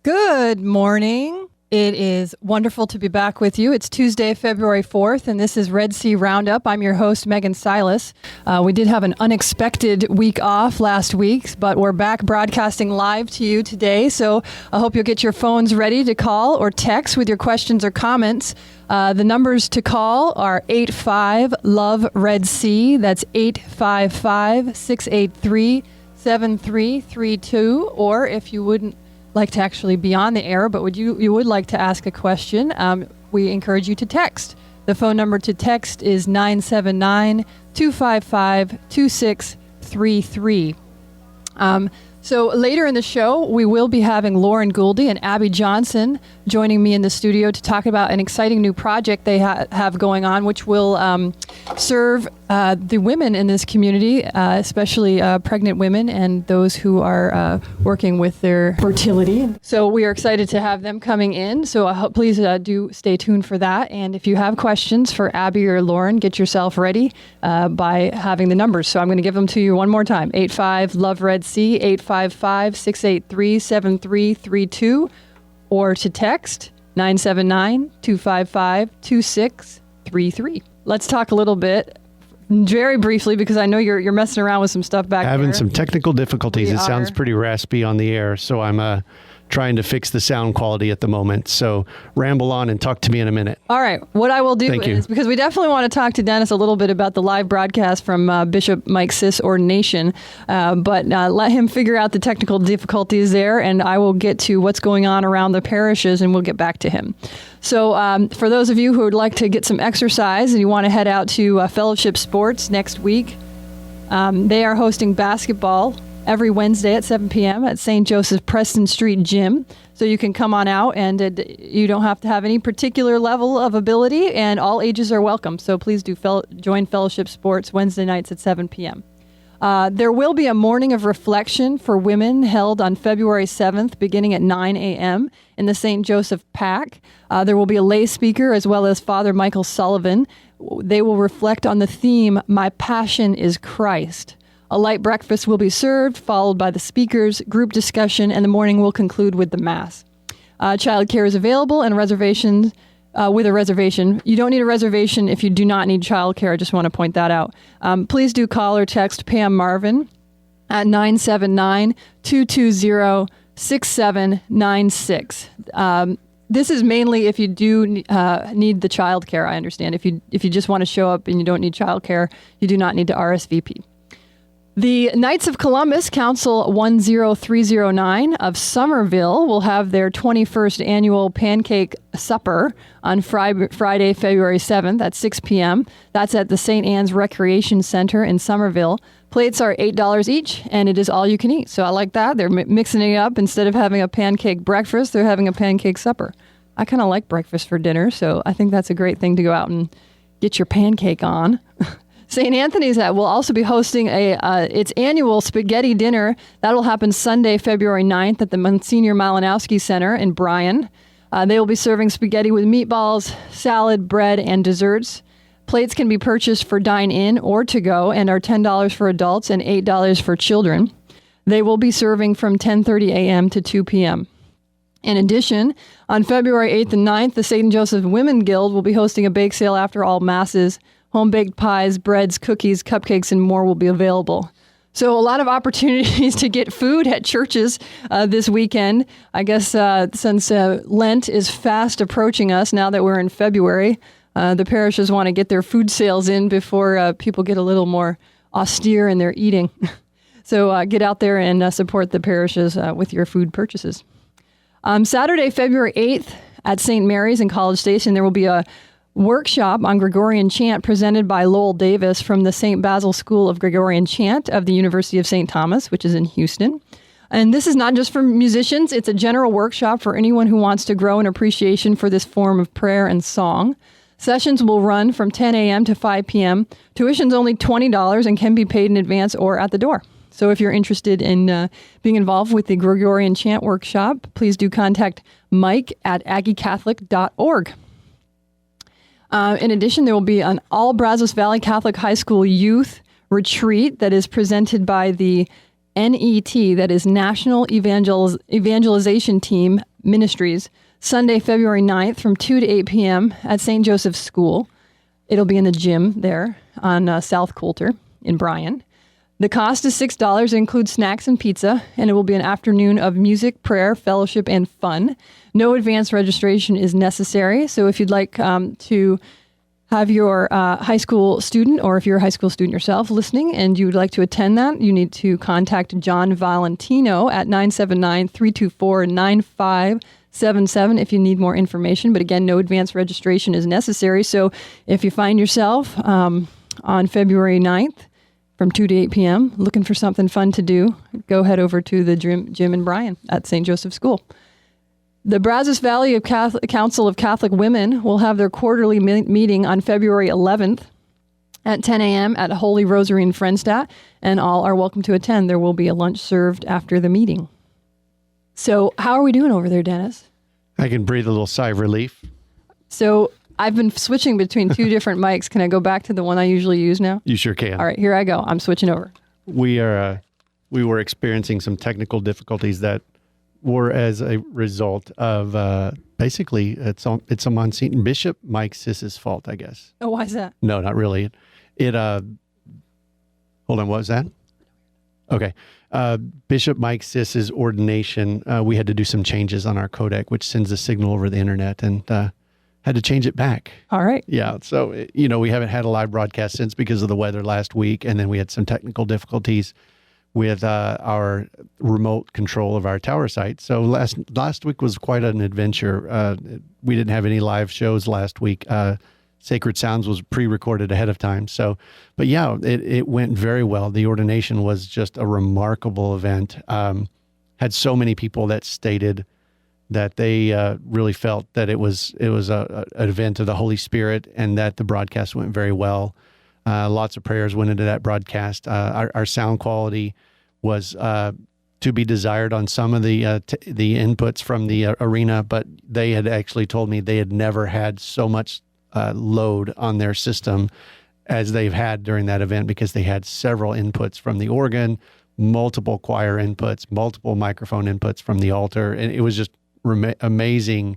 Good morning. It is wonderful to be back with you. It's Tuesday, February 4th, and this is Red Sea Roundup. I'm your host, Megan Silas. We did have an unexpected week off last week, but we're back broadcasting live to you today. So I hope you'll get your phones ready to call or text with your questions or comments. The numbers to call are 85-LOVE-RED-SEA. That's 855-683-7332. Or if you wouldn't like to actually be on the air, but you would like to ask a question, we encourage you to text. The phone number to text is 979-255-2633. So later in the show, we will be having Lauren Gulde and Abby Johnson joining me in the studio to talk about an exciting new project they have going on, which will serve the women in this community, especially pregnant women and those who are working with their fertility. So we are excited to have them coming in. So I hope, please do stay tuned for that. And if you have questions for Abby or Lauren, get yourself ready by having the numbers. So I'm going to give them to you one more time. 85-LOVE-RED-SEA, 855-683-7332, or to text 979-255-2633. Let's talk a little bit, very briefly, because I know you're messing around with some stuff back there. Having some technical difficulties. It sounds pretty raspy on the air, so I'm trying to fix the sound quality at the moment. So ramble on and talk to me in a minute. All right. What I will do is, because we definitely want to talk to Dennis a little bit about the live broadcast from Bishop Mike Siss ordination, but let him figure out the technical difficulties there, and I will get to what's going on around the parishes, and we'll get back to him. So for those of you who would like to get some exercise and you want to head out to Fellowship Sports next week, they are hosting basketball every Wednesday at 7 p.m. at St. Joseph's Preston Street Gym. So you can come on out, and you don't have to have any particular level of ability, and all ages are welcome. So please do join Fellowship Sports Wednesday nights at 7 p.m. There will be a morning of reflection for women held on February 7th, beginning at 9 a.m. in the St. Joseph PAC. There will be a lay speaker as well as Father Michael Sullivan. They will reflect on the theme, My Passion is Christ. A light breakfast will be served, followed by the speakers, group discussion, and the morning will conclude with the Mass. Childcare is available and reservations with a reservation. You don't need a reservation if you do not need childcare. I just want to point that out. Please do call or text Pam Marvin at 979-220-6796. This is mainly if you do need the childcare, I understand. If you just want to show up and you don't need childcare, you do not need to RSVP. The Knights of Columbus, Council 10309 of Somerville, will have their 21st annual pancake supper on Friday, February 7th at 6 p.m. That's at the St. Anne's Recreation Center in Somerville. Plates are $8 each, and it is all you can eat. So I like that. They're mixing it up. Instead of having a pancake breakfast, they're having a pancake supper. I kind of like breakfast for dinner, so I think that's a great thing to go out and get your pancake on. St. Anthony's will also be hosting its annual spaghetti dinner. That'll happen Sunday, February 9th at the Monsignor Malinowski Center in Bryan. They will be serving spaghetti with meatballs, salad, bread, and desserts. Plates can be purchased for dine-in or to-go and are $10 for adults and $8 for children. They will be serving from 10:30 a.m. to 2 p.m. In addition, on February 8th and 9th, the St. Joseph Women Guild will be hosting a bake sale after all masses. Home-baked pies, breads, cookies, cupcakes, and more will be available. So a lot of opportunities to get food at churches this weekend. I guess since Lent is fast approaching us now that we're in February, the parishes want to get their food sales in before people get a little more austere in their eating. So get out there and support the parishes with your food purchases. Saturday, February 8th at St. Mary's in College Station, there will be a workshop on Gregorian chant presented by Lowell Davis from the St. Basil School of Gregorian Chant of the University of St. Thomas, which is in Houston. And this is not just for musicians. It's a general workshop for anyone who wants to grow an appreciation for this form of prayer and song. Sessions will run from 10 a.m. to 5 p.m. Tuition's only $20 and can be paid in advance or at the door. So if you're interested in being involved with the Gregorian Chant Workshop, please do contact Mike at aggiecatholic.org. In addition, there will be an all Brazos Valley Catholic High School youth retreat that is presented by the NET, that is National Evangelization Team Ministries, Sunday, February 9th from 2 to 8 p.m. at St. Joseph's School. It'll be in the gym there on South Coulter in Bryan. The cost is $6. It includes snacks and pizza, and it will be an afternoon of music, prayer, fellowship, and fun. No advance registration is necessary, so if you'd like to have your high school student, or if you're a high school student yourself listening and you would like to attend that, you need to contact John Valentino at 979-324-9577 if you need more information. But again, no advance registration is necessary. So if you find yourself on February 9th from 2 to 8 p.m. looking for something fun to do, go head over to the gym in Bryan at St. Joseph's School. The Brazos Valley Council of Catholic Women will have their quarterly meeting on February 11th at 10 a.m. at Holy Rosary in Frenstadt, and all are welcome to attend. There will be a lunch served after the meeting. So how are we doing over there, Dennis? I can breathe a little sigh of relief. So I've been switching between two different mics. Can I go back to the one I usually use now? You sure can. All right, here I go. I'm switching over. We were experiencing some technical difficulties that were as a result of basically it's a Monsignor Bishop Mike Siss's fault, I guess. Oh, why is that? No, not really. Hold on, what was that? Okay. Bishop Mike Siss's ordination, we had to do some changes on our codec, which sends a signal over the internet, and had to change it back. All right. Yeah. So, we haven't had a live broadcast since because of the weather last week, and then we had some technical difficulties with our remote control of our tower site. So last week was quite an adventure. We didn't have any live shows last week. Sacred Sounds was pre-recorded ahead of time. So, but yeah, it went very well. The ordination was just a remarkable event. Had so many people that stated that they really felt that it was an event of the Holy Spirit, and that the broadcast went very well. Lots of prayers went into that broadcast. Our sound quality was to be desired on some of the inputs from the arena, but they had actually told me they had never had so much load on their system as they've had during that event, because they had several inputs from the organ, multiple choir inputs, multiple microphone inputs from the altar, and it was just amazing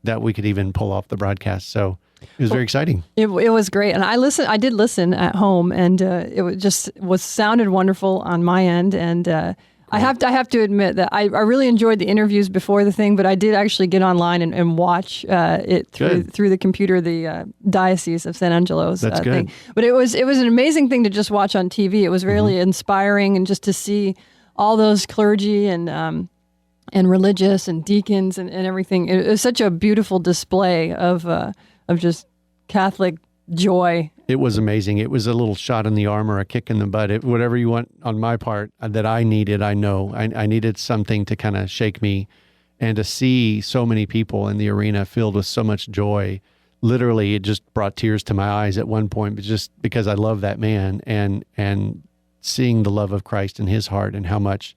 that we could even pull off the broadcast. So it was very exciting. It was great. And I did listen at home, and it sounded wonderful on my end. And I have to admit that I really enjoyed the interviews before the thing, but I did actually get online and watch it through the computer, the Diocese of San Angelo's thing. But it was an amazing thing to just watch on TV. It was really inspiring, and just to see all those clergy and religious and deacons and everything. It was such a beautiful display of just Catholic joy. It was amazing. It was a little shot in the arm or a kick in the butt. Whatever you want on my part that I needed, I know. I needed something to kind of shake me, and to see so many people in the arena filled with so much joy. Literally, it just brought tears to my eyes at one point, but just because I love that man, and seeing the love of Christ in his heart, and how much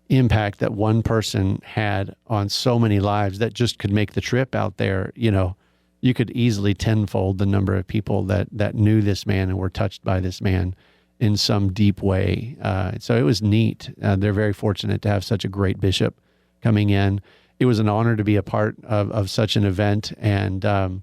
impact that one person had on so many lives that just could make the trip out there. You could easily tenfold the number of people that knew this man and were touched by this man in some deep way. So it was neat. They're very fortunate to have such a great bishop coming in. It was an honor to be a part of such an event. And, I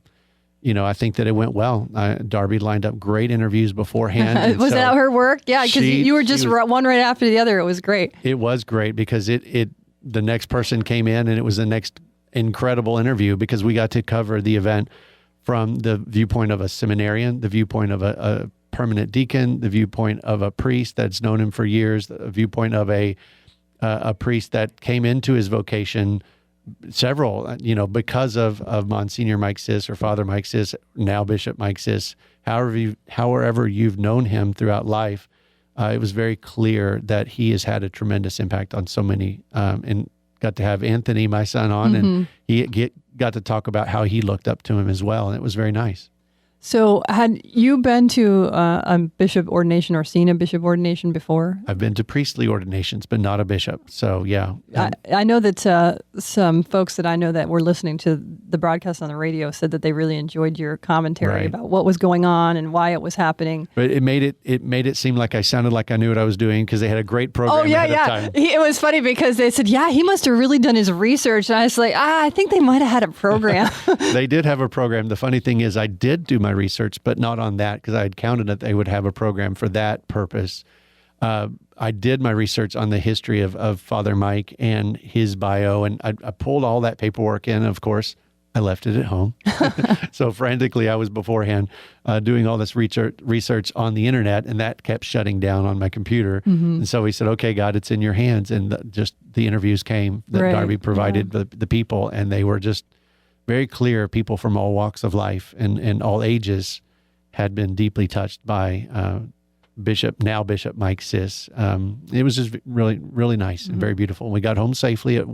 think that it went well. Darby lined up great interviews beforehand. Was that her work? Yeah, because you were just one right after the other. It was great. It was great, because the next person came in, and it was the next incredible interview, because we got to cover the event from the viewpoint of a seminarian, the viewpoint of a permanent deacon, the viewpoint of a priest that's known him for years, the viewpoint of a priest that came into his vocation several, because of Monsignor Mike Siss, or Father Mike Siss, now Bishop Mike Siss. However you've known him throughout life, it was very clear that he has had a tremendous impact on so many, and got to have Anthony, my son, on, and he got to talk about how he looked up to him as well, and it was very nice. So had you been to a bishop ordination or seen a bishop ordination before? I've been to priestly ordinations, but not a bishop. So, yeah. I know that some folks that I know that were listening to the broadcast on the radio said that they really enjoyed your commentary about what was going on and why it was happening. But it made it seem like I sounded like I knew what I was doing because they had a great program ahead of time. It was funny because they said, he must have really done his research. And I was like, I think they might have had a program. They did have a program. The funny thing is I did do my research, but not on that because I had counted that they would have a program for that purpose. I did my research on the history of Father Mike and his bio, and I pulled all that paperwork in. Of course, I left it at home. So frantically, I was beforehand doing all this research on the internet, and that kept shutting down on my computer. Mm-hmm. And so he said, okay, God, it's in your hands. And just the interviews came that Darby provided the people, and they were just very clear. People from all walks of life and all ages had been deeply touched by Bishop Mike Sis. It was just really, really nice and very beautiful. And we got home safely at a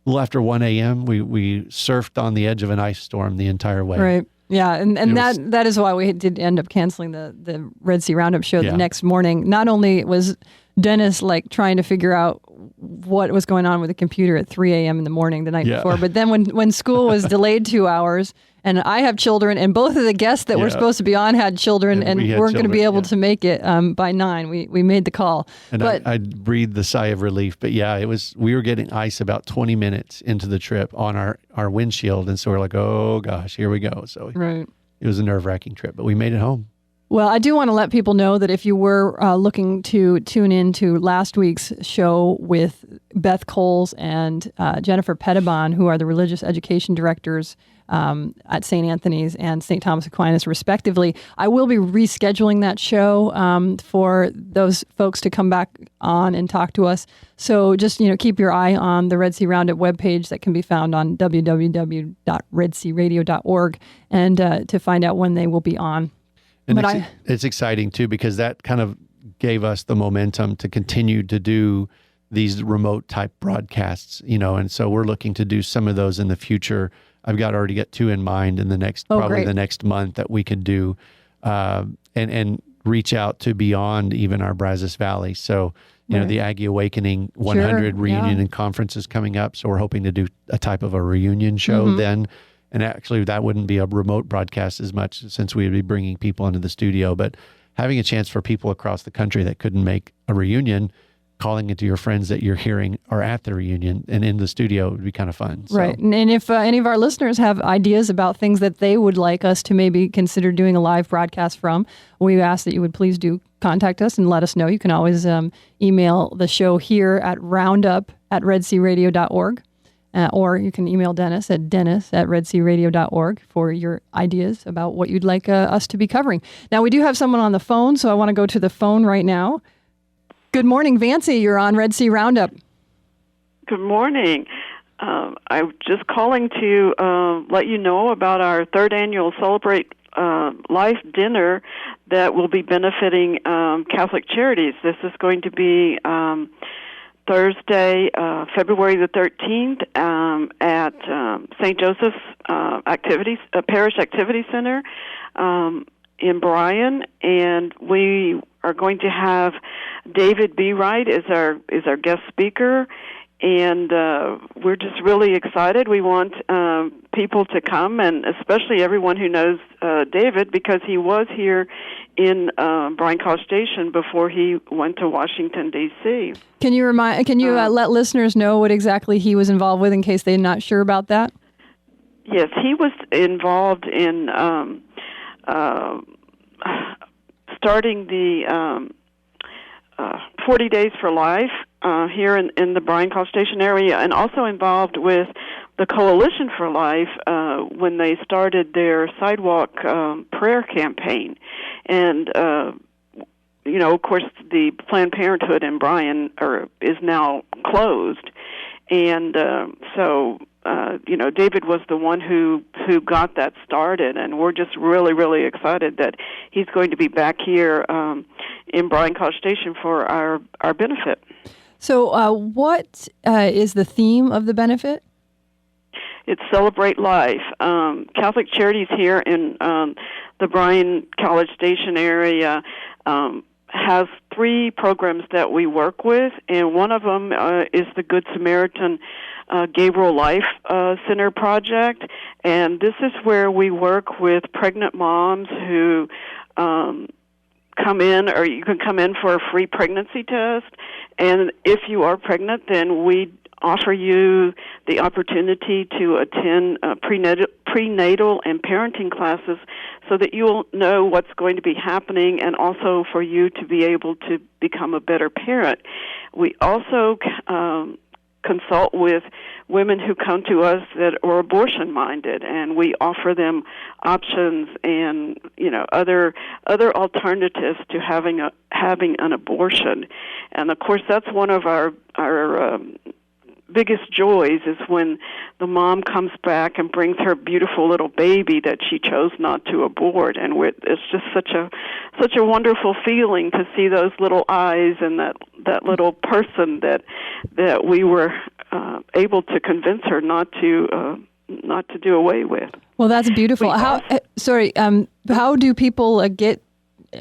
little after 1 a.m. We surfed on the edge of an ice storm the entire way. Right. Yeah. And that is why we did end up canceling the Red Sea Roundup show the next morning. Not only was Dennis trying to figure out what was going on with the computer at 3 a.m. in the morning the night before, but then when school was delayed 2 hours, and I have children, and both of the guests that were supposed to be on had children, and weren't going to be able to make it by 9. We made the call. And I breathed the sigh of relief. But we were getting ice about 20 minutes into the trip on our windshield. And so we're like, oh gosh, here we go. So it was a nerve-wracking trip, but we made it home. Well, I do want to let people know that if you were looking to tune in to last week's show with Beth Coles and Jennifer Pettibon, who are the religious education directors at St. Anthony's and St. Thomas Aquinas, respectively, I will be rescheduling that show for those folks to come back on and talk to us. So just keep your eye on the Red Sea Roundup webpage that can be found on www.redsearadio.org and to find out when they will be on. And it's exciting, too, because that kind of gave us the momentum to continue to do these remote type broadcasts, and so we're looking to do some of those in the future. I've already got 2 in mind in the next, the next month that we could do and reach out to beyond even our Brazos Valley. So, the Aggie Awakening 100 reunion and conference is coming up. So we're hoping to do a type of a reunion show then. And actually, that wouldn't be a remote broadcast as much since we would be bringing people into the studio. But having a chance for people across the country that couldn't make a reunion, calling into your friends that you're hearing are at the reunion and in the studio would be kind of fun. Right. And if any of our listeners have ideas about things that they would like us to maybe consider doing a live broadcast from, we ask that you would please do contact us and let us know. You can always email the show here at roundup@redsearadio.org. Or you can email Dennis at dennis@redsearadio.org for your ideas about what you'd like us to be covering. Now, we do have someone on the phone, so I want to go to the phone right now. Good morning, Vancy. You're on Red Sea Roundup. Good morning. I'm just calling to let you know about our 3rd annual Celebrate Life dinner that will be benefiting Catholic Charities. This is going to be Thursday, February the 13th, at St. Joseph's Parish Activity Center in Bryan, and we are going to have David B. Wright as our guest speaker, and we're just really excited. We want people to come, and especially everyone who knows David, because he was here in Bryan College Station before he went to Washington, D.C. Can you let listeners know what exactly he was involved with in case they're not sure about that? Yes, he was involved in starting the 40 Days for Life here in the Bryan College Station area, and also involved with the Coalition for Life when they started their sidewalk prayer campaign. And, of course, the Planned Parenthood in Bryan is now closed. And so David was the one who got that started, and we're just really, really excited that he's going to be back here in Bryan College Station for our benefit. So what is the theme of the benefit? It's Celebrate Life. Catholic Charities here in the Bryan College Station area has 3 programs that we work with, and one of them is the Good Samaritan Gabriel Life Center project, and this is where we work with pregnant moms who come in, or you can come in for a free pregnancy test, and if you are pregnant, then we offer you the opportunity to attend prenatal and parenting classes so that you will know what's going to be happening, and also for you to be able to become a better parent. We also consult with women who come to us that are abortion-minded, and we offer them options and other alternatives to having an abortion. And of course, that's one of our biggest joys is when the mom comes back and brings her beautiful little baby that she chose not to abort, and it's just such a wonderful feeling to see those little eyes and that little person that we were able to convince her not to do away with. Well, that's beautiful. How do people get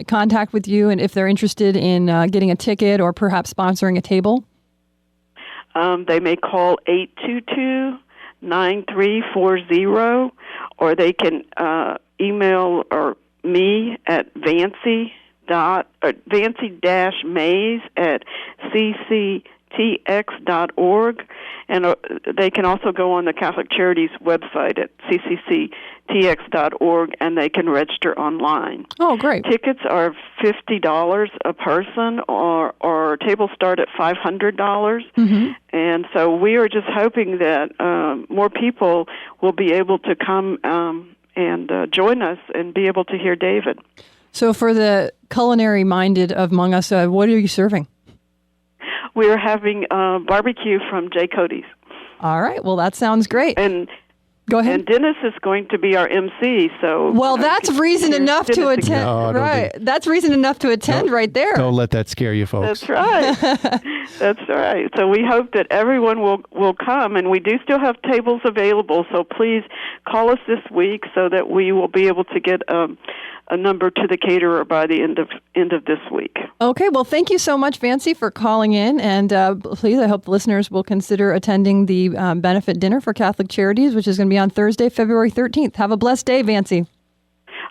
contact with you, and if they're interested in getting a ticket or perhaps sponsoring a table? They may call 822-9340, or they can email me at Vancy-Mays@cctx.org, and they can also go on the Catholic Charities website at ccctx.org, and they can register online. Oh, great. Tickets are $50 a person, or tables start at $500. Mm-hmm. And so we are just hoping that more people will be able to come and join us and be able to hear David. So for the culinary-minded among us, what are you serving? We're having barbecue from J. Cody's. All right. Well, that sounds great. And go ahead. And Dennis is going to be our MC. So that's reason enough to attend. No, right. That's reason enough to attend right there. Don't let that scare you, folks. That's right. That's right. So we hope that everyone will come, and we do still have tables available. So please call us this week so that we will be able to get a number to the caterer by the end of this week. Okay. Well, thank you so much, Vancy, for calling in. And please, I hope the listeners will consider attending the benefit dinner for Catholic Charities, which is going to be on Thursday, February 13th. Have a blessed day, Vancy.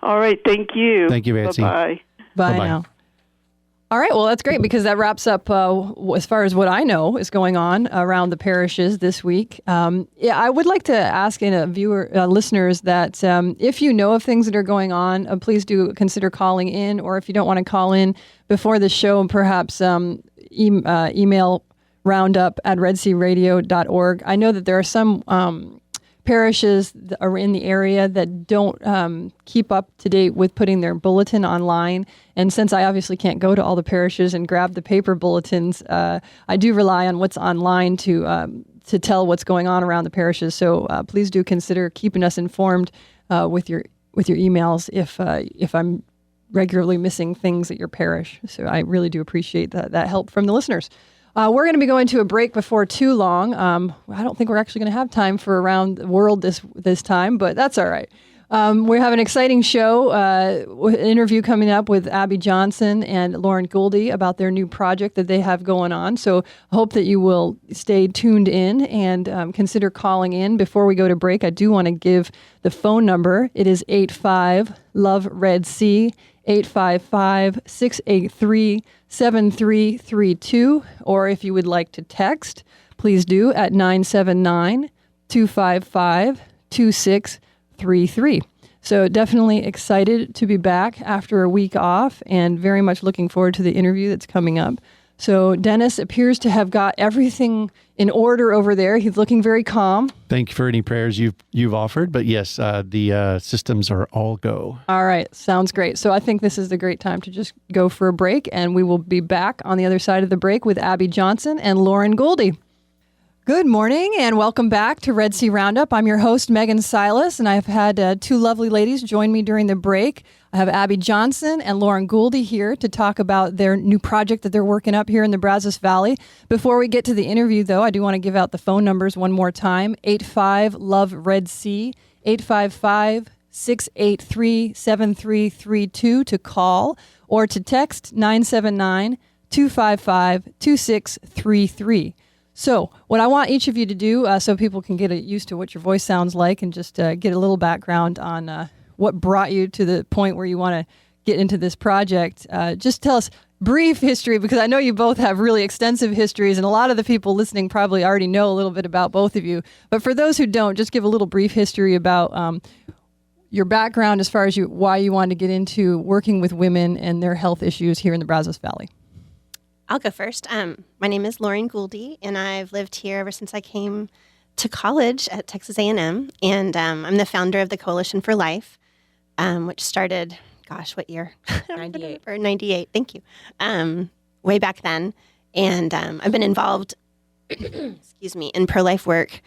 All right. Thank you. Thank you, Vancy. Bye-bye. Bye now. All right. Well, that's great, because that wraps up as far as what I know is going on around the parishes this week. I would like to ask listeners that if you know of things that are going on, please do consider calling in, or if you don't want to call in before the show, perhaps email roundup@redsearadio.org. I know that there are some parishes that are in the area that don't keep up to date with putting their bulletin online. And since I obviously can't go to all the parishes and grab the paper bulletins, I do rely on what's online to tell what's going on around the parishes. So please do consider keeping us informed with your emails if I'm regularly missing things at your parish. So I really do appreciate that help from the listeners. We're going to be going to a break before too long. I don't think we're actually going to have time for Around the World this time, but that's all right. We have an exciting show, an interview coming up with Abby Johnson and Lauren Gulde about their new project that they have going on. So I hope that you will stay tuned in and consider calling in. Before we go to break, I do want to give the phone number. It is 85-LOVE-RED-C, 855-683-7332. Or if you would like to text, please do at 979-255-2633. So definitely excited to be back after a week off, and very much looking forward to the interview that's coming up. So Dennis appears to have got everything in order over there. He's looking very calm. Thank you for any prayers you've offered. But yes, the systems are all go. All right. Sounds great. So I think this is the great time to just go for a break, and we will be back on the other side of the break with Abby Johnson and Lauren Gulde. Good morning and welcome back to Red Sea Roundup. I'm your host, Megan Silas, and I've had two lovely ladies join me during the break. I have Abby Johnson and Lauren Gulde here to talk about their new project that they're working up here in the Brazos Valley. Before we get to the interview, though, I do want to give out the phone numbers one more time. 85-LOVE-RED-C, 855-683-7332 to call, or to text 979-255-2633. So what I want each of you to do, so people can get used to what your voice sounds like and just get a little background on what brought you to the point where you want to get into this project. Just tell us brief history, because I know you both have really extensive histories, and a lot of the people listening probably already know a little bit about both of you. But for those who don't, just give a little brief history about your background as far as why you wanted to get into working with women and their health issues here in the Brazos Valley. I'll go first. My name is Lauren Gulde, and I've lived here ever since I came to college at Texas A&M, and I'm the founder of the Coalition for Life, which started, what year? 98. 98, thank you. Way back then. And I've been involved, in pro-life work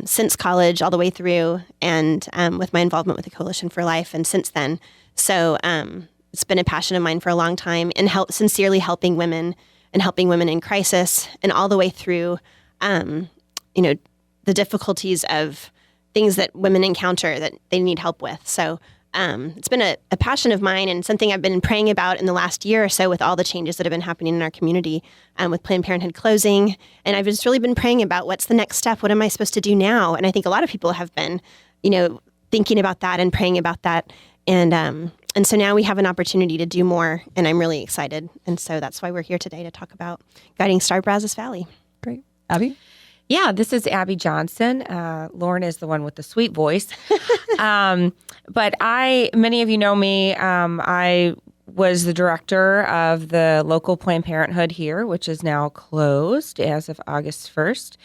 since college all the way through, and with my involvement with the Coalition for Life and since then. So it's been a passion of mine for a long time, and sincerely helping women and helping women in crisis, and all the way through, the difficulties of things that women encounter that they need help with. So it's been a passion of mine, and something I've been praying about in the last year or so with all the changes that have been happening in our community, with Planned Parenthood closing. And I've just really been praying about what's the next step? What am I supposed to do now? And I think a lot of people have been, thinking about that and praying about that. And so now we have an opportunity to do more, and I'm really excited. And so that's why we're here today to talk about Guiding Star Brazos Valley. Great. Abby? Yeah, this is Abby Johnson. Lauren is the one with the sweet voice. But many of you know me. I was the director of the local Planned Parenthood here, which is now closed as of August 1st,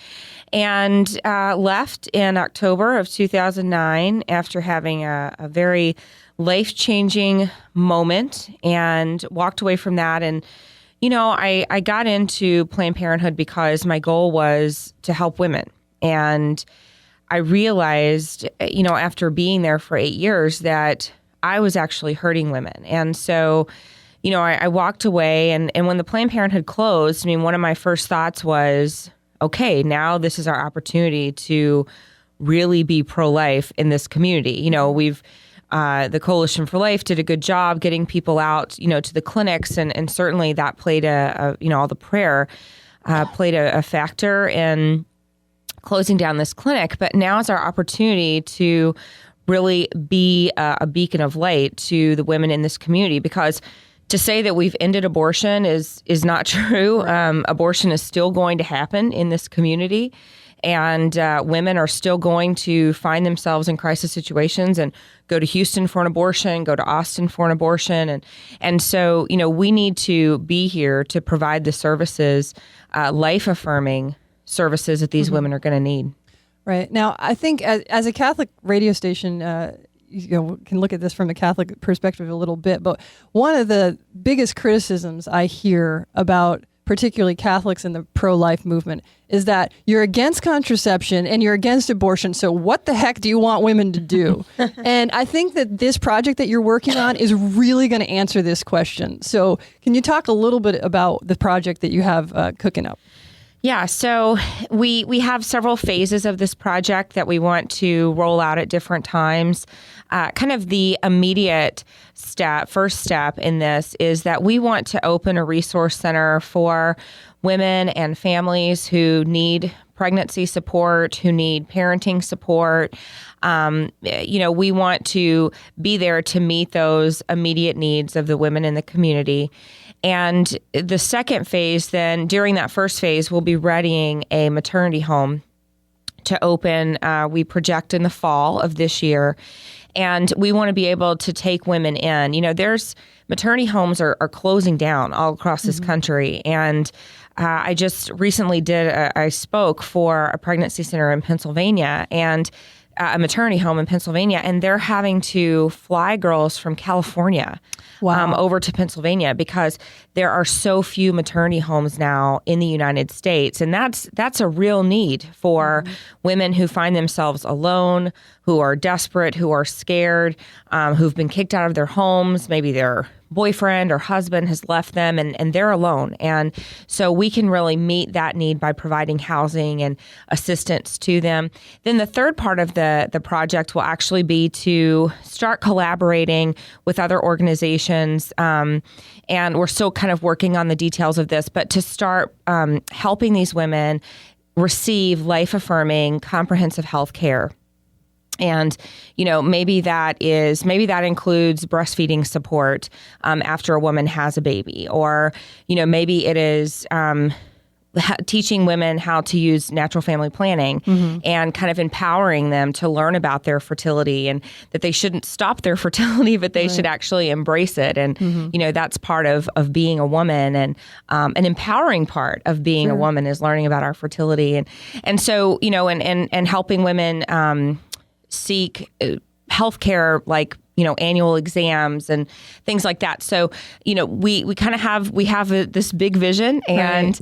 and left in October of 2009 after having a very life-changing moment, and walked away from that. And I got into Planned Parenthood because my goal was to help women. And I realized, after being there for 8 years, that I was actually hurting women. And so, I walked away. And when the Planned Parenthood closed, one of my first thoughts was, okay, now this is our opportunity to really be pro-life in this community. The Coalition for Life did a good job getting people out, to the clinics, and certainly that played all the prayer played a factor in closing down this clinic. But now is our opportunity to really be a beacon of light to the women in this community, because to say that we've ended abortion is not true. Abortion is still going to happen in this community. And women are still going to find themselves in crisis situations and go to Houston for an abortion, go to Austin for an abortion. And so, we need to be here to provide the services, life-affirming services that these women are going to need. Right. Now, I think as a Catholic radio station, can look at this from a Catholic perspective a little bit. But one of the biggest criticisms I hear about particularly Catholics in the pro-life movement is that you're against contraception and you're against abortion. So what the heck do you want women to do? And I think that this project that you're working on is really going to answer this question. So can you talk a little bit about the project that you have cooking up? Yeah, so we have several phases of this project that we want to roll out at different times. Kind of the immediate first step in this is that we want to open a resource center for women and families who need pregnancy support, who need parenting support. We want to be there to meet those immediate needs of the women in the community. And the second phase, then, during that first phase, we'll be readying a maternity home to open, we project in the fall of this year. And we want to be able to take women in. There's maternity homes are closing down all across this country. And I just recently I spoke for a pregnancy center in Pennsylvania, and a maternity home in Pennsylvania, and they're having to fly girls from California over to Pennsylvania because there are so few maternity homes now in the United States. And that's a real need for women who find themselves alone, who are desperate, who are scared, who've been kicked out of their homes. Maybe their boyfriend or husband has left them and they're alone. And so we can really meet that need by providing housing and assistance to them. Then the third part of the project will actually be to start collaborating with other organizations. And we're still kind of working on the details of this, but to start helping these women receive life-affirming comprehensive health care. And, maybe that includes breastfeeding support after a woman has a baby, or, maybe it is teaching women how to use natural family planning and kind of empowering them to learn about their fertility and that they shouldn't stop their fertility, but they should actually embrace it. And, that's part of being a woman, and an empowering part of being a woman is learning about our fertility. And so, and helping women seek healthcare, like annual exams and things like that. So we kind of have this big vision, and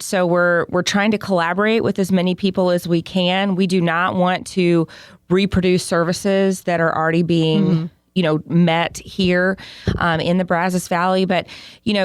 so we're trying to collaborate with as many people as we can. We do not want to reproduce services that are already being met here in the Brazos Valley. But,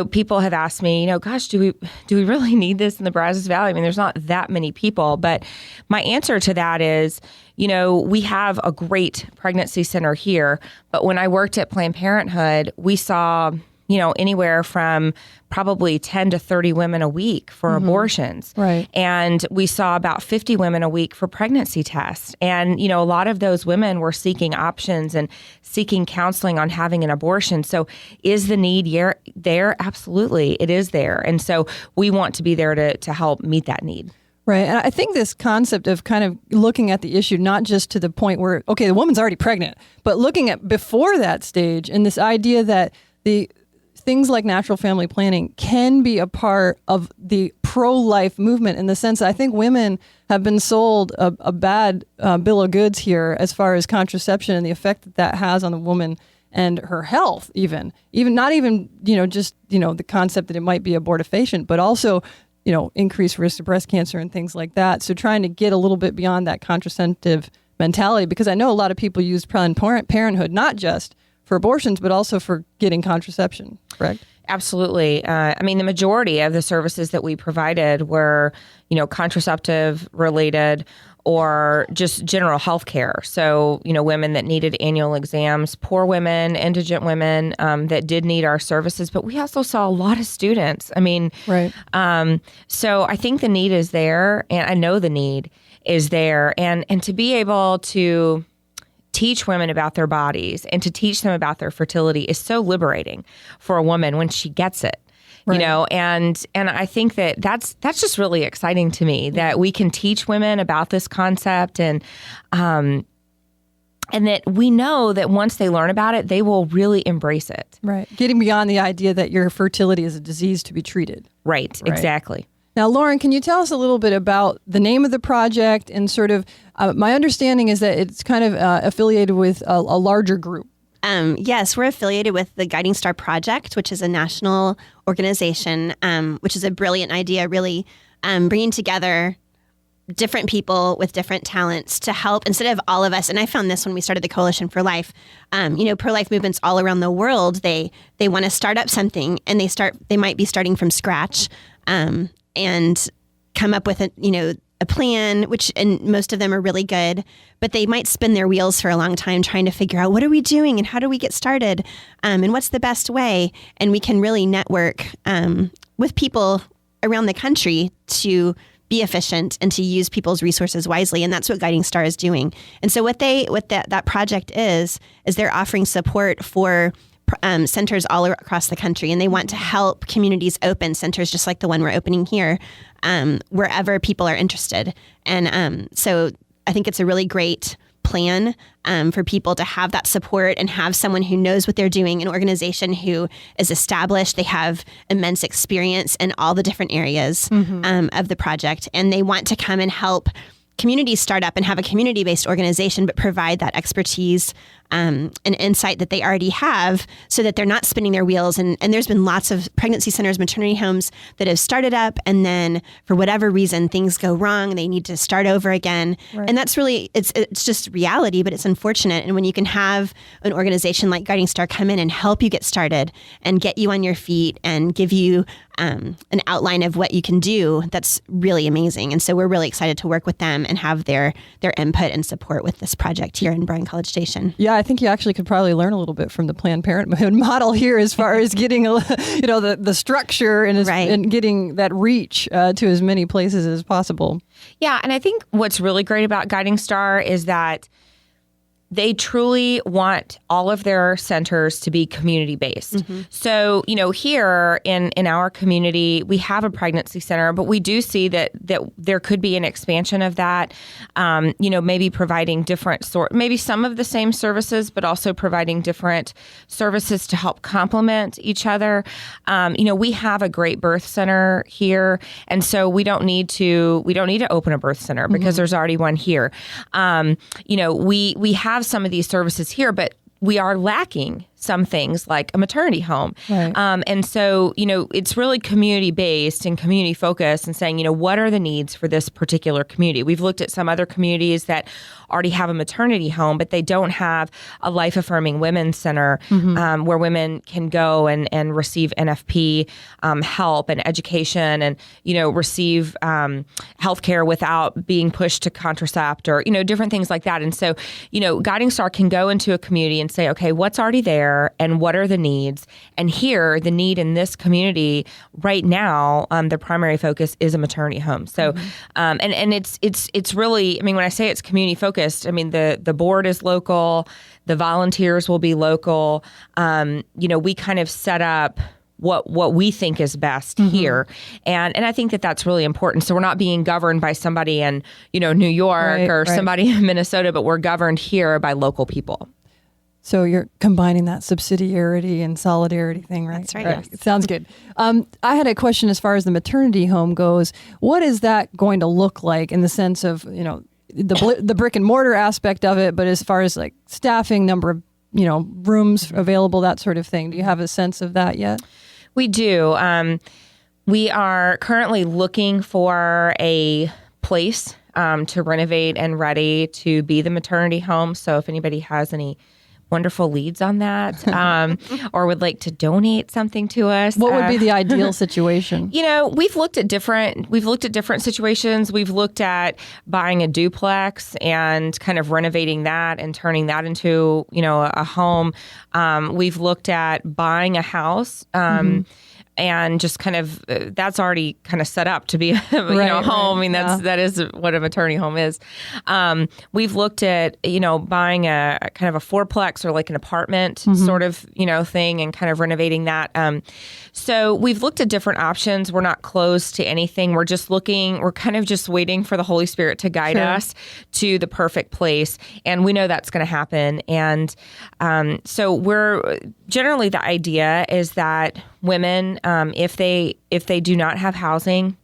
people have asked me, gosh, do we really need this in the Brazos Valley? I mean, there's not that many people. But my answer to that is, we have a great pregnancy center here. But when I worked at Planned Parenthood, we saw, anywhere from probably 10 to 30 women a week for abortions. Right. And we saw about 50 women a week for pregnancy tests. And, a lot of those women were seeking options and seeking counseling on having an abortion. So is the need there? Absolutely, it is there. And so we want to be there to help meet that need. Right. And I think this concept of kind of looking at the issue, not just to the point where, okay, the woman's already pregnant, but looking at before that stage, and this idea that the things like natural family planning can be a part of the pro-life movement, in the sense that I think women have been sold a bad bill of goods here as far as contraception and the effect that has on the woman and her health, even not even, just, the concept that it might be abortifacient, but also, increased risk of breast cancer and things like that. So trying to get a little bit beyond that contraceptive mentality, because I know a lot of people use Planned Parenthood, not just for abortions, but also for getting contraception, correct? Absolutely. I mean, the majority of the services that we provided were, contraceptive related or just general health care. So, women that needed annual exams, poor women, indigent women that did need our services. But we also saw a lot of students. I mean, right. So I think the need is there, and I know the need is there. And to be able to teach women about their bodies and to teach them about their fertility is so liberating for a woman when she gets it. Right. And I think that's just really exciting to me, that we can teach women about this concept, and that we know that once they learn about it, they will really embrace it. Right. Getting beyond the idea that your fertility is a disease to be treated. Right. Exactly. Now, Lauren, can you tell us a little bit about the name of the project, and sort of, my understanding is that it's kind of affiliated with a larger group. Yes, we're affiliated with the Guiding Star Project, which is a national organization, which is a brilliant idea, really bringing together different people with different talents to help, instead of all of us. And I found this when we started the Coalition for Life. Pro-life movements all around the world, they want to start up something, and they might be starting from scratch and come up with a plan, and most of them are really good, but they might spin their wheels for a long time trying to figure out, what are we doing and how do we get started, and what's the best way? And we can really network with people around the country to be efficient and to use people's resources wisely. And that's what Guiding Star is doing. And so what that project is they're offering support for centers all across the country, and they want to help communities open centers just like the one we're opening here, wherever people are interested. And so I think it's a really great plan for people to have that support and have someone who knows what they're doing, an organization who is established. They have immense experience in all the different areas of the project, and they want to come and help communities start up and have a community-based organization, but provide that expertise and insight that they already have so that they're not spinning their wheels. And there's been lots of pregnancy centers, maternity homes that have started up, and then for whatever reason, things go wrong. They need to start over again. Right. And that's really, it's just reality, but it's unfortunate. And when you can have an organization like Guiding Star come in and help you get started and get you on your feet and give you an outline of what you can do, that's really amazing. And so we're really excited to work with them and have their input and support with this project here in Bryan College Station. Yeah, I think you actually could probably learn a little bit from the Planned Parenthood model here as far as getting, the structure and getting that reach to as many places as possible. Yeah, and I think what's really great about Guiding Star is that they truly want all of their centers to be community-based. Mm-hmm. So, here in our community, we have a pregnancy center, but we do see that there could be an expansion of that, maybe providing maybe some of the same services, but also providing different services to help complement each other. We have a great birth center here, and so we don't need to open a birth center because there's already one here. We have some of these services here, but we are lacking some things like a maternity home. Right. And so, it's really community-based and community-focused and saying, what are the needs for this particular community? We've looked at some other communities that already have a maternity home, but they don't have a life-affirming women's center where women can go and receive NFP help and education and, receive healthcare without being pushed to contracept or, different things like that. And so, Guiding Star can go into a community and say, okay, what's already there? And what are the needs? And here, the need in this community right now, the primary focus is a maternity home. So, and it's really, when I say it's community focused, the board is local, the volunteers will be local. We kind of set up what we think is best here. And I think that that's really important. So we're not being governed by somebody in, New York or somebody in Minnesota, but we're governed here by local people. So you're combining that subsidiarity and solidarity thing, right? That's right. Yes. Yes. Sounds good. I had a question as far as the maternity home goes. What is that going to look like in the sense of, the brick and mortar aspect of it, but as far as like staffing, number of, rooms available, that sort of thing. Do you have a sense of that yet? We do. We are currently looking for a place to renovate and ready to be the maternity home. So if anybody has any wonderful leads on that or would like to donate something to us. What would be the ideal situation? We've looked at different situations. We've looked at buying a duplex and kind of renovating that and turning that into, a home. We've looked at buying a house. And just kind of that's already kind of set up to be a home. That is what a maternity home is. We've looked at buying a kind of a fourplex or like an apartment sort of thing and kind of renovating that. So we've looked at different options. We're not closed to anything. We're just looking. We're kind of just waiting for the Holy Spirit to guide us to the perfect place, and we know that's going to happen. And so we're generally the idea is that women, if they do not have housing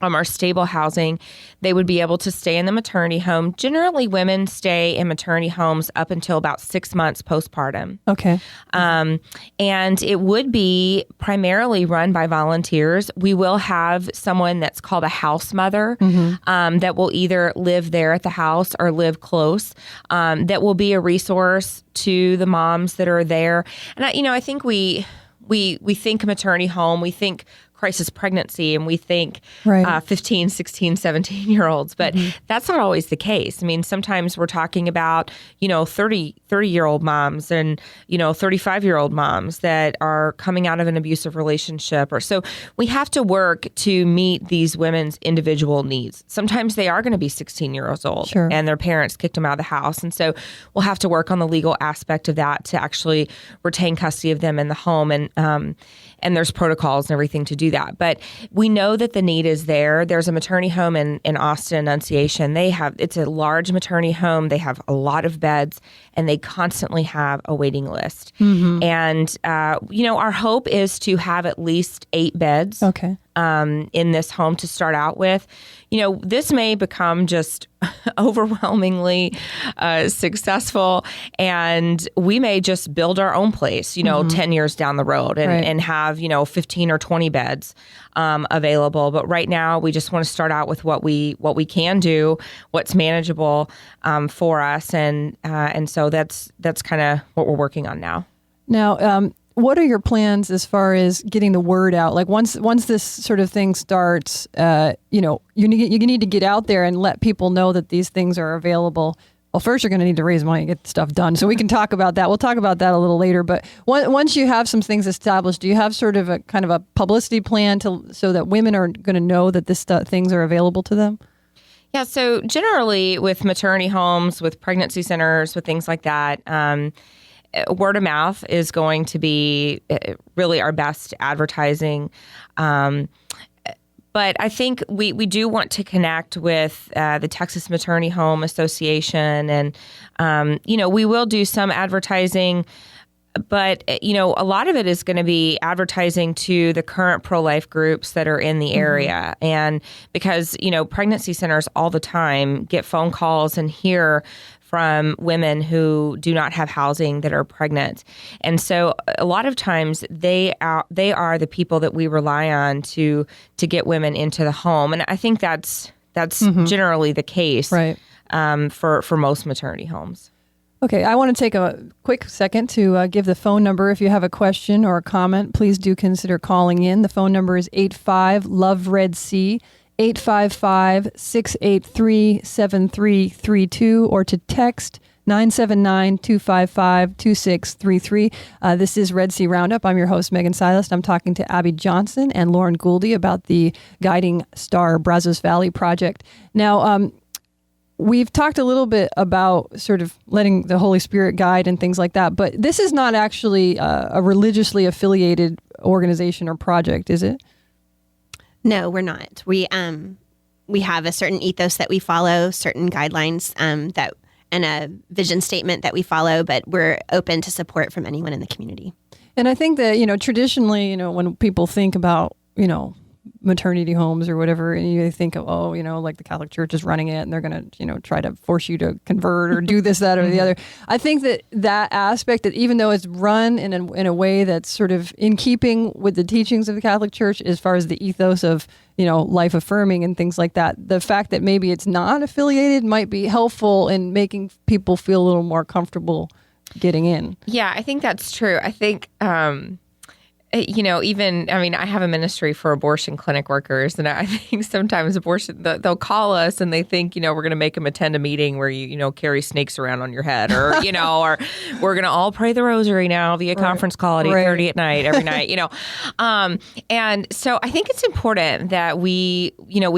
or stable housing, they would be able to stay in the maternity home. Generally, women stay in maternity homes up until about 6 months postpartum. Okay. And it would be primarily run by volunteers. We will have someone that's called a house mother that will either live there at the house or live close. That will be a resource to the moms that are there. And I think we think maternity home, we think crisis pregnancy, and we think 15, 16, 17-year-olds, but that's not always the case. Sometimes we're talking about, 30-year-old moms and, 35-year-old moms that are coming out of an abusive relationship. So we have to work to meet these women's individual needs. Sometimes they are going to be 16 years old and their parents kicked them out of the house. And so we'll have to work on the legal aspect of that to actually retain custody of them in the home. And there's protocols and everything to do that. But we know that the need is there. There's a maternity home in Austin Annunciation. It's a large maternity home. They have a lot of beds, and they constantly have a waiting list. And, our hope is to have at least 8 beds. Okay. In this home to start out with. this may become just overwhelmingly successful, and we may just build our own place, 10 years down the road and have, 15 or 20 beds available. But right now, we just want to start out with what we can do, what's manageable for us, and so that's kind of what we're working on now. Now, what are your plans as far as getting the word out? Like once this sort of thing starts, you need to get out there and let people know that these things are available. Well, first you're going to need to raise money and get stuff done. So we can talk about that. We'll talk about that a little later. But once you have some things established, do you have sort of a kind of a publicity plan so that women are going to know that things are available to them? Yeah. So generally with maternity homes, with pregnancy centers, with things like that, word of mouth is going to be really our best advertising. But I think we do want to connect with the Texas Maternity Home Association. And, we will do some advertising, but, a lot of it is going to be advertising to the current pro-life groups that are in the area. And because, pregnancy centers all the time get phone calls and hear from women who do not have housing that are pregnant. And so a lot of times they are the people that we rely on to get women into the home. And I think that's generally the case for most maternity homes. Okay, I want to take a quick second to give the phone number. If you have a question or a comment, please do consider calling in. The phone number is 85-LOVE-RED-C. 855-683-7332 or to text 979-255-2633. This is Red Sea Roundup. I'm your host, Megan Silas. I'm talking to Abby Johnson and Lauren Gulde about the Guiding Star Brazos Valley project. Now, we've talked a little bit about sort of letting the Holy Spirit guide and things like that, but this is not actually a religiously affiliated organization or project, is it? No, we're not. We have a certain ethos that we follow, certain guidelines and a vision statement that we follow, but we're open to support from anyone in the community. And I think that, traditionally, when people think about, maternity homes or whatever, and you think of, like the Catholic Church is running it and they're going to, try to force you to convert or do this, that, or the other. I think that aspect, that even though it's run in a way that's sort of in keeping with the teachings of the Catholic Church, as far as the ethos of, life affirming and things like that, the fact that maybe it's not affiliated might be helpful in making people feel a little more comfortable getting in. Yeah, I think that's true. I think, I have a ministry for abortion clinic workers, and I think sometimes they'll call us and they think, we're going to make them attend a meeting where you carry snakes around on your head, or, or we're going to all pray the rosary now via conference call at 8:30 at night, every night, And so I think it's important that we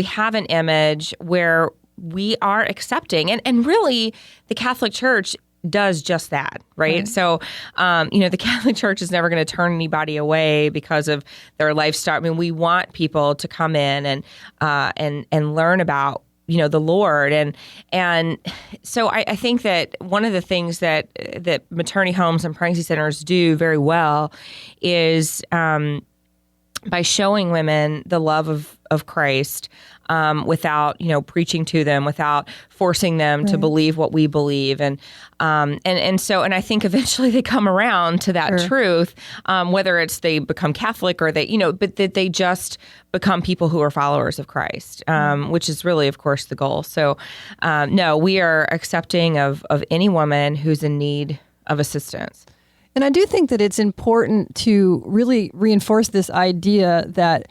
have an image where we are accepting, and really the Catholic Church does just that, right? So, the Catholic Church is never going to turn anybody away because of their lifestyle. I mean, we want people to come in and learn about, the Lord, and so I think that one of the things that maternity homes and pregnancy centers do very well is by showing women the love of Christ. Without preaching to them, without forcing them to believe what we believe, and I think eventually they come around to that truth, whether it's they become Catholic or they but that they just become people who are followers of Christ, which is really, of course, the goal. So no, we are accepting of any woman who's in need of assistance. And I do think that it's important to really reinforce this idea that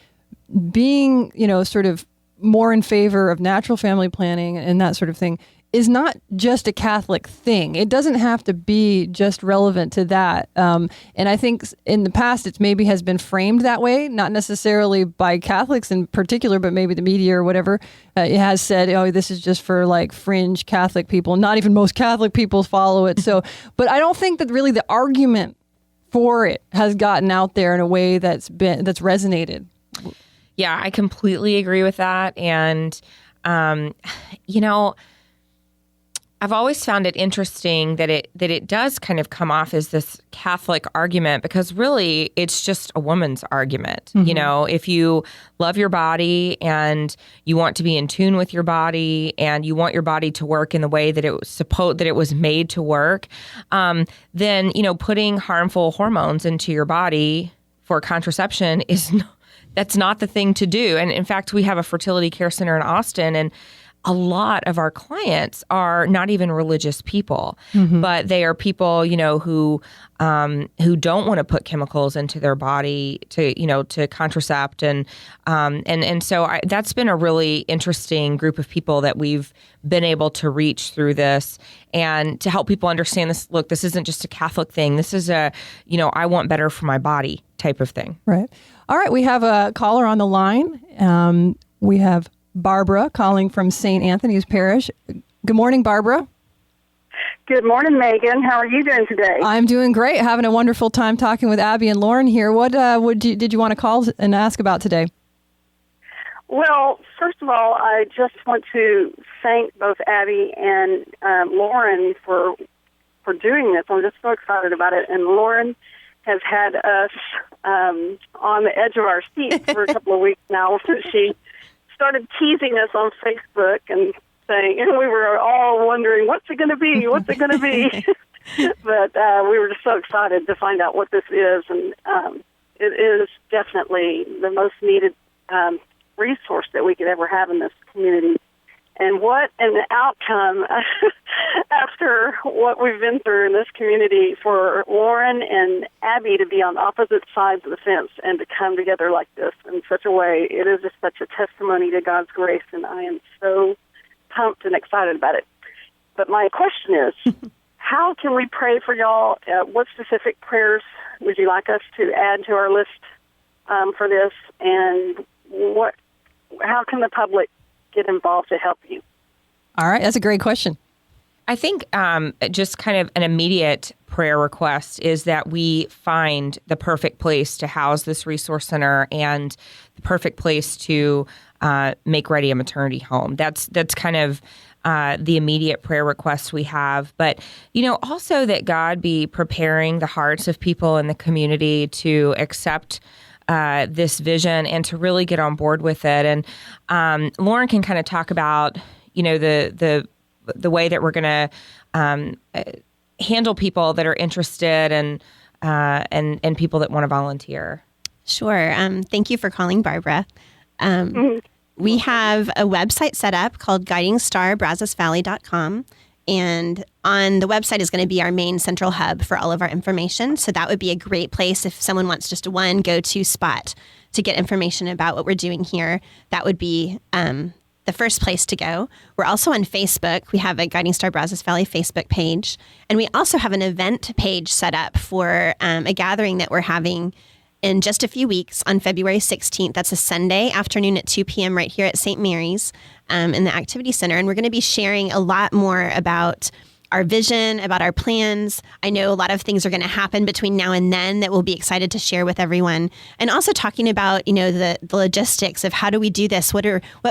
being sort of more in favor of natural family planning and that sort of thing is not just a Catholic thing. It doesn't have to be just relevant to that. And I think in the past, it maybe has been framed that way, not necessarily by Catholics in particular, but maybe the media or whatever. It has said, this is just for like fringe Catholic people. Not even most Catholic people follow it. So, but I don't think that really the argument for it has gotten out there in a way that's resonated. Yeah, I completely agree with that. And, I've always found it interesting that it does kind of come off as this Catholic argument, because really it's just a woman's argument. Mm-hmm. You know, if you love your body and you want to be in tune with your body and you want your body to work in the way that it was made to work, then, you know, putting harmful hormones into your body for contraception that's not the thing to do. And in fact, we have a fertility care center in Austin, and a lot of our clients are not even religious people, but they are people, you know, who don't want to put chemicals into their body to contracept, and so that's been a really interesting group of people that we've been able to reach through this, and to help people understand this. Look, this isn't just a Catholic thing. This is a, you know, I want better for my body type of thing. Right. All right. We have a caller on the line. We have Barbara calling from St. Anthony's Parish. Good morning, Barbara. Good morning, Megan. How are you doing today? I'm doing great. Having a wonderful time talking with Abby and Lauren here. What did you want to call and ask about today? Well, first of all, I just want to thank both Abby and Lauren for doing this. I'm just so excited about it. And Lauren has had us on the edge of our seats for a couple of weeks now. She started teasing us on Facebook and saying, and we were all wondering, what's it going to be? What's it going to be? But we were just so excited to find out what this is. And it is definitely the most needed resource that we could ever have in this community. And what an outcome after what we've been through in this community for Lauren and Abby to be on opposite sides of the fence and to come together like this in such a way. It is just such a testimony to God's grace, and I am so pumped and excited about it. But my question is, how can we pray for y'all? What specific prayers would you like us to add to our list for this? And how can the public get involved to help you? All right. That's a great question. I think just kind of an immediate prayer request is that we find the perfect place to house this resource center and the perfect place to make ready a maternity home. That's kind of the immediate prayer request we have. But, you know, also that God be preparing the hearts of people in the community to accept this vision and to really get on board with it. And Lauren can kind of talk about, you know, the way that we're going to handle people that are interested and people that want to volunteer. Sure. Thank you for calling, Barbara. We have a website set up called guidingstarBrazosValley.com. And on the website is going to be our main central hub for all of our information. So that would be a great place if someone wants just one go-to spot to get information about what we're doing here. That would be the first place to go. We're also on Facebook. We have a Guiding Star Brazos Valley Facebook page. And we also have an event page set up for a gathering that we're having in just a few weeks on February 16th. That's a Sunday afternoon at 2 p.m. right here at St. Mary's in the Activity Center. And we're going to be sharing a lot more about our vision, about our plans. I know a lot of things are going to happen between now and then that we'll be excited to share with everyone. And also talking about, you know, the logistics of how do we do this? What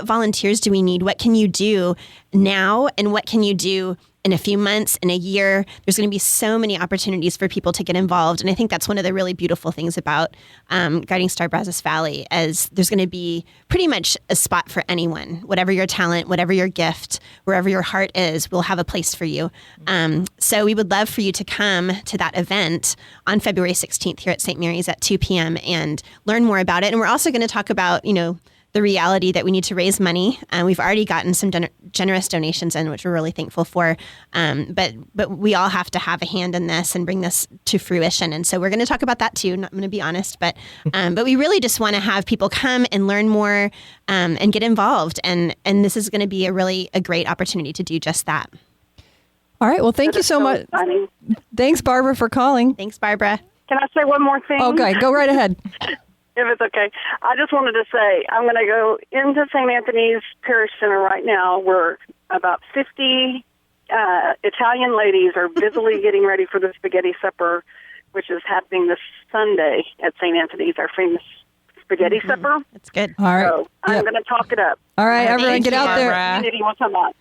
volunteers do we need? What can you do now? And what can you do in a few months, in a year? There's going to be so many opportunities for people to get involved. And I think that's one of the really beautiful things about Guiding Star Brazos Valley, as there's going to be pretty much a spot for anyone. Whatever your talent, whatever your gift, wherever your heart is, we'll have a place for you. So we would love for you to come to that event on February 16th here at St. Mary's at 2 p.m. and learn more about it. And we're also going to talk about, you know, the reality that we need to raise money. We've already gotten some generous donations in, which we're really thankful for. But we all have to have a hand in this and bring this to fruition. And so we're going to talk about that too. I'm going to be honest, but we really just want to have people come and learn more and get involved. And this is going to be a great opportunity to do just that. All right. Well, thank you so much. Exciting. Thanks, Barbara, for calling. Thanks, Barbara. Can I say one more thing? Okay, go right ahead. If it's okay. I just wanted to say, I'm going to go into St. Anthony's Parish Center right now, where about 50 Italian ladies are busily getting ready for the spaghetti supper, which is happening this Sunday at St. Anthony's, our famous spaghetti supper. That's good. All right. So I'm going to talk it up. All right, everyone, Thank get you, out there. Barbara. Community will come out.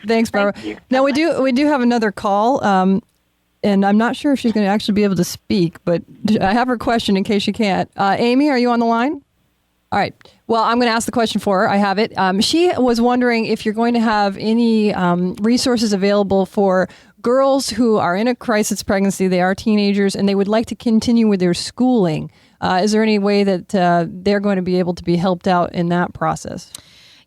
Thanks, Barbara. Now we do have another call, and I'm not sure if she's going to actually be able to speak, but I have her question in case she can't. Amy, are you on the line? All right. Well, I'm going to ask the question for her. I have it. She was wondering if you're going to have any resources available for girls who are in a crisis pregnancy. They are teenagers, and they would like to continue with their schooling. Is there any way that they're going to be able to be helped out in that process?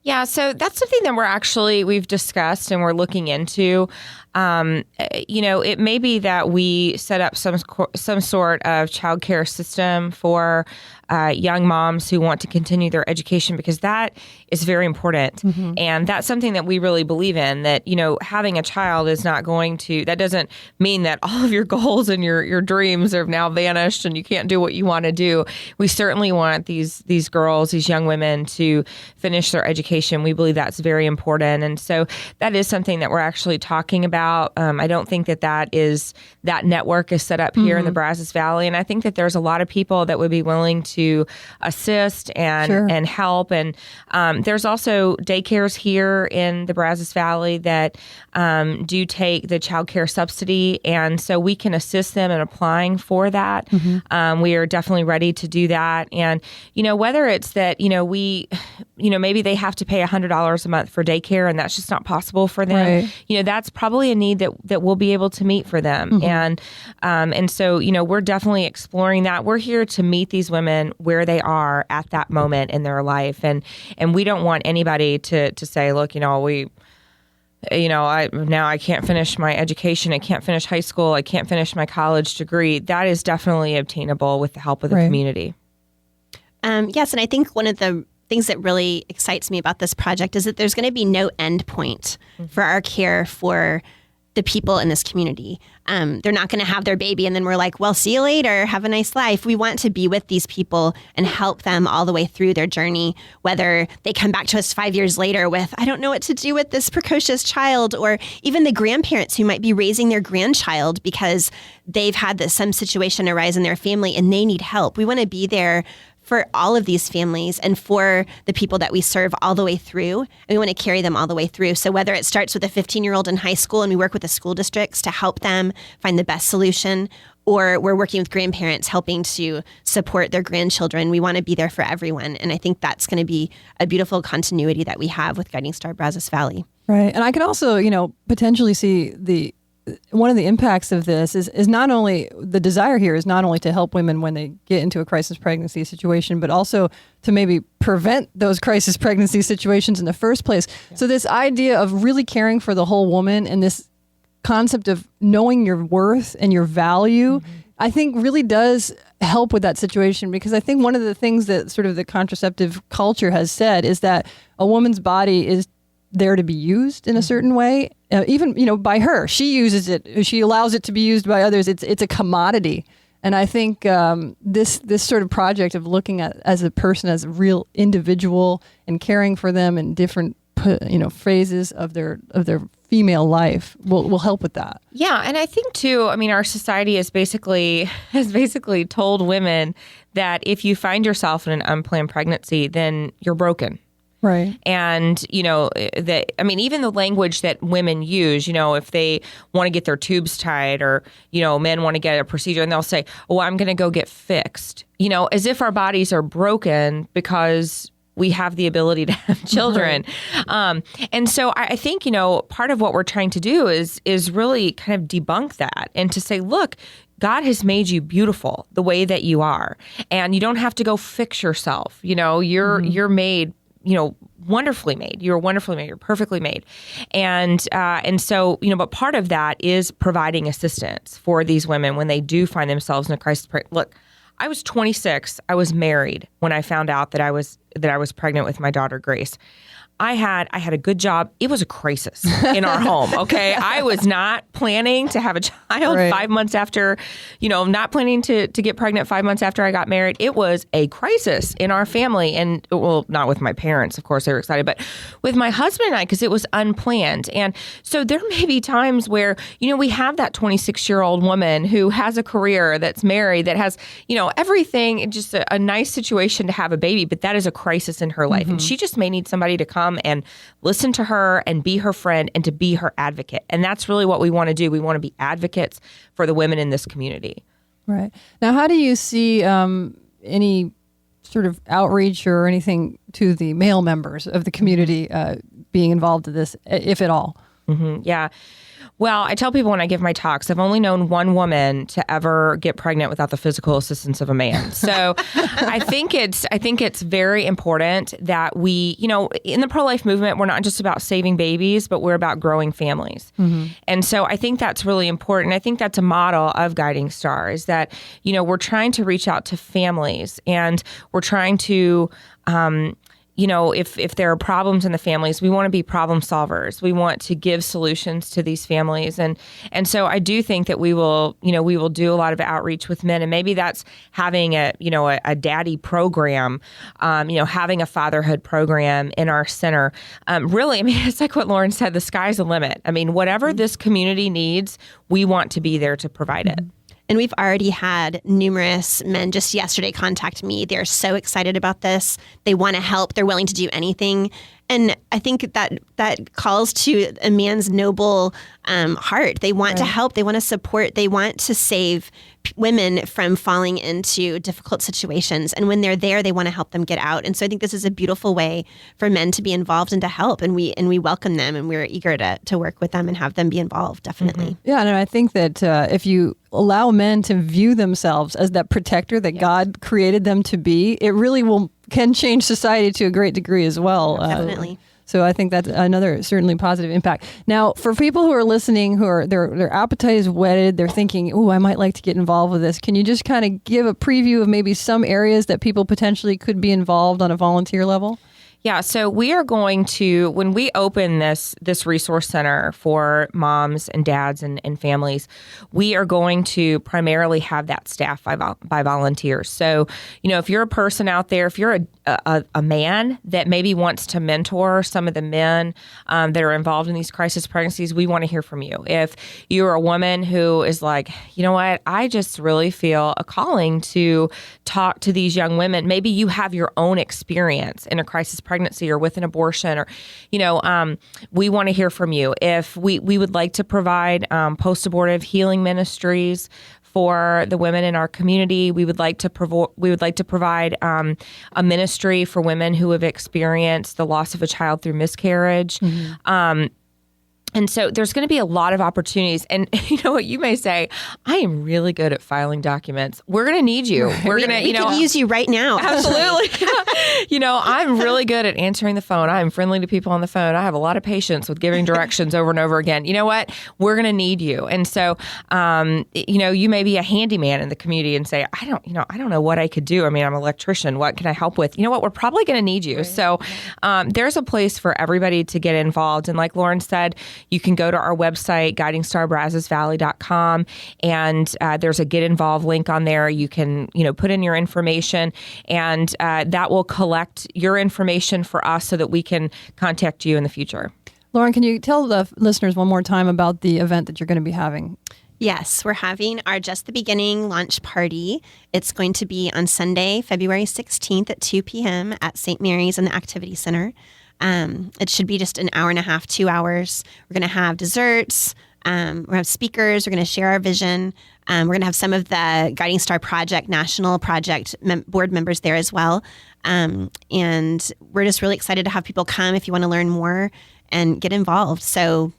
Yeah, so that's something that we've discussed and we're looking into. It may be that we set up some sort of childcare system for young moms who want to continue their education, because that is very important. Mm-hmm. And that's something that we really believe in, that, having a child is not going to, that doesn't mean that all of your goals and your dreams have now vanished and you can't do what you want to do. We certainly want these girls, these young women, to finish their education. We believe that's very important. And so that is something that we're actually talking about. I don't think that network is set up here in the Brazos Valley. And I think that there's a lot of people that would be willing to assist and help. And there's also daycares here in the Brazos Valley that do take the child care subsidy. And so we can assist them in applying for that. Mm-hmm. We are definitely ready to do that. And, whether it's that, maybe they have to pay $100 a month for daycare and that's just not possible for them. Right. That's probably a need that we'll be able to meet for them. Mm-hmm. And so, we're definitely exploring that. We're here to meet these women where they are at that moment in their life. And we don't want anybody to say, look, I can't finish my education. I can't finish high school. I can't finish my college degree. That is definitely obtainable with the help of the community. Yes. And I think one of the things that really excites me about this project is that there's going to be no end point for our care for the people in this community. They're not going to have their baby and then we're like, well, see you later. Have a nice life. We want to be with these people and help them all the way through their journey, whether they come back to us 5 years later with, I don't know what to do with this precocious child, or even the grandparents who might be raising their grandchild because they've had some situation arise in their family and they need help. We want to be there for all of these families and for the people that we serve all the way through. And we want to carry them all the way through. So whether it starts with a 15-year-old in high school and we work with the school districts to help them find the best solution, or we're working with grandparents helping to support their grandchildren, we want to be there for everyone. And I think that's going to be a beautiful continuity that we have with Guiding Star Brazos Valley. Right. And I could also, potentially see one of the impacts of this is not only the desire here is not only to help women when they get into a crisis pregnancy situation, but also to maybe prevent those crisis pregnancy situations in the first place. Yeah. So this idea of really caring for the whole woman and this concept of knowing your worth and your value, I think really does help with that situation, because I think one of the things that sort of the contraceptive culture has said is that a woman's body is there to be used in a certain way, even, by her. She uses it. She allows it to be used by others. It's a commodity. And I think this sort of project of looking at as a person, as a real individual, and caring for them in different phases of their female life will help with that. Yeah, and I think too, our society has basically told women that if you find yourself in an unplanned pregnancy, then you're broken. Right. And, even the language that women use, if they want to get their tubes tied, or, men want to get a procedure, and they'll say, oh, I'm going to go get fixed, as if our bodies are broken because we have the ability to have children. Right. And so I think, part of what we're trying to do is really kind of debunk that and to say, look, God has made you beautiful the way that you are, and you don't have to go fix yourself. You're made, wonderfully made. You're wonderfully made. You're perfectly made. And so, but part of that is providing assistance for these women when they do find themselves in a crisis. Look, I was 26. I was married when I found out that I was pregnant with my daughter, Grace. I had a good job. It was a crisis in our home. Okay. I was not planning to have a child 5 months after, not planning to get pregnant 5 months after I got married. It was a crisis in our family. And well, not with my parents, of course, they were excited, but with my husband and I, because it was unplanned. And so there may be times where, we have that 26-year-old woman who has a career, that's married, that has, everything, just a nice situation to have a baby, but that is a crisis in her life. And she just may need somebody to come and listen to her and be her friend and to be her advocate. And that's really what we want to do. We want to be advocates for the women in this community. Right. Now, how do you see any sort of outreach or anything to the male members of the community being involved in this, if at all? Yeah. Well, I tell people when I give my talks, I've only known one woman to ever get pregnant without the physical assistance of a man. So I think it's very important that we, in the pro-life movement, we're not just about saving babies, but we're about growing families. And so I think that's really important. I think that's a model of Guiding Star, is that, we're trying to reach out to families, and we're trying to, if there are problems in the families, we want to be problem solvers. We want to give solutions to these families. And so I do think that we will do a lot of outreach with men. And maybe that's having a daddy program, having a fatherhood program in our center. Really, it's like what Lauren said, the sky's the limit. Whatever this community needs, we want to be there to provide it. And we've already had numerous men just yesterday contact me. They're so excited about this. They want to help. They're willing to do anything. And I think that calls to a man's noble heart. They want to help. They want to support. They want to save women from falling into difficult situations. And when they're there, they want to help them get out. And so I think this is a beautiful way for men to be involved and to help. And we welcome them, and we're eager to work with them and have them be involved, definitely. Yeah, and I think that if you allow men to view themselves as that protector that God created them to be, it really can change society to a great degree as well. Definitely. So I think that's another certainly positive impact. Now, for people who are listening, who are their appetite is whetted, they're thinking, "Oh, I might like to get involved with this." Can you just kind of give a preview of maybe some areas that people potentially could be involved on a volunteer level? Yeah, so we are going to, when we open this resource center for moms and dads and families, we are going to primarily have that staffed by volunteers. So, if you're a person out there, if you're a man that maybe wants to mentor some of the men that are involved in these crisis pregnancies, we want to hear from you. If you're a woman who is like, you know what, I just really feel a calling to talk to these young women. Maybe you have your own experience in a crisis pregnancy or with an abortion, or, we want to hear from you. If we would like to provide post-abortive healing ministries for the women in our community, we would like to provide a ministry for women who have experienced the loss of a child through miscarriage. And so there's going to be a lot of opportunities. And you know what, you may say, I am really good at filing documents. We're going to need you. We're going to, we could use you right now. Absolutely. I'm really good at answering the phone. I'm friendly to people on the phone. I have a lot of patience with giving directions over and over again. You know what? We're going to need you. And so, you may be a handyman in the community and say, I don't know what I could do. I'm an electrician. What can I help with? You know what? We're probably going to need you. Right. So there's a place for everybody to get involved. And like Lauren said, you can go to our website, guidingstarBrazosValley.com, and there's a Get Involved link on there. You can, put in your information, and that will collect your information for us so that we can contact you in the future. Lauren, can you tell the listeners one more time about the event that you're going to be having? Yes, we're having our Just the Beginning launch party. It's going to be on Sunday, February 16th at 2 p.m. at St. Mary's in the Activity Center. It should be just an hour and a half, 2 hours. We're going to have desserts. We're going to have speakers. We're going to share our vision. We're going to have some of the Guiding Star Project, National Project board members there as well. And we're just really excited to have people come if you want to learn more and get involved. So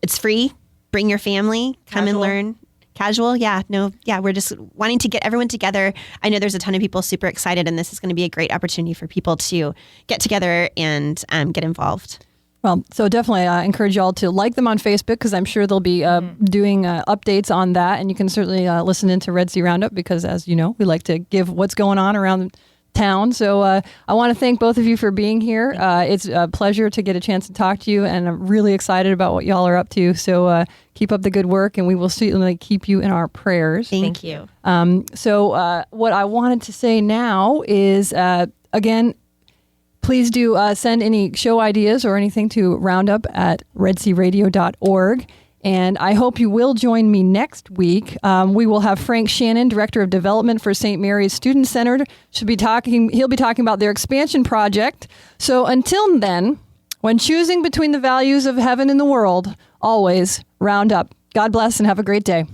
it's free. Bring your family. Come and learn. Casual. Yeah. We're just wanting to get everyone together. I know there's a ton of people super excited, and this is going to be a great opportunity for people to get together and get involved. Well, so definitely encourage y'all to like them on Facebook, because I'm sure they'll be doing updates on that. And you can certainly listen into Red Sea Roundup, because as you know, we like to give what's going on around town. So I want to thank both of you for being here. It's a pleasure to get a chance to talk to you, and I'm really excited about what y'all are up to. So keep up the good work, and we will certainly keep you in our prayers. Thank you. So what I wanted to say now is, again, please do send any show ideas or anything to roundup@redsearadio.org. And I hope you will join me next week. We will have Frank Shannon, Director of Development for St. Mary's Student Center. He'll be talking about their expansion project. So until then, when choosing between the values of heaven and the world, always round up. God bless and have a great day.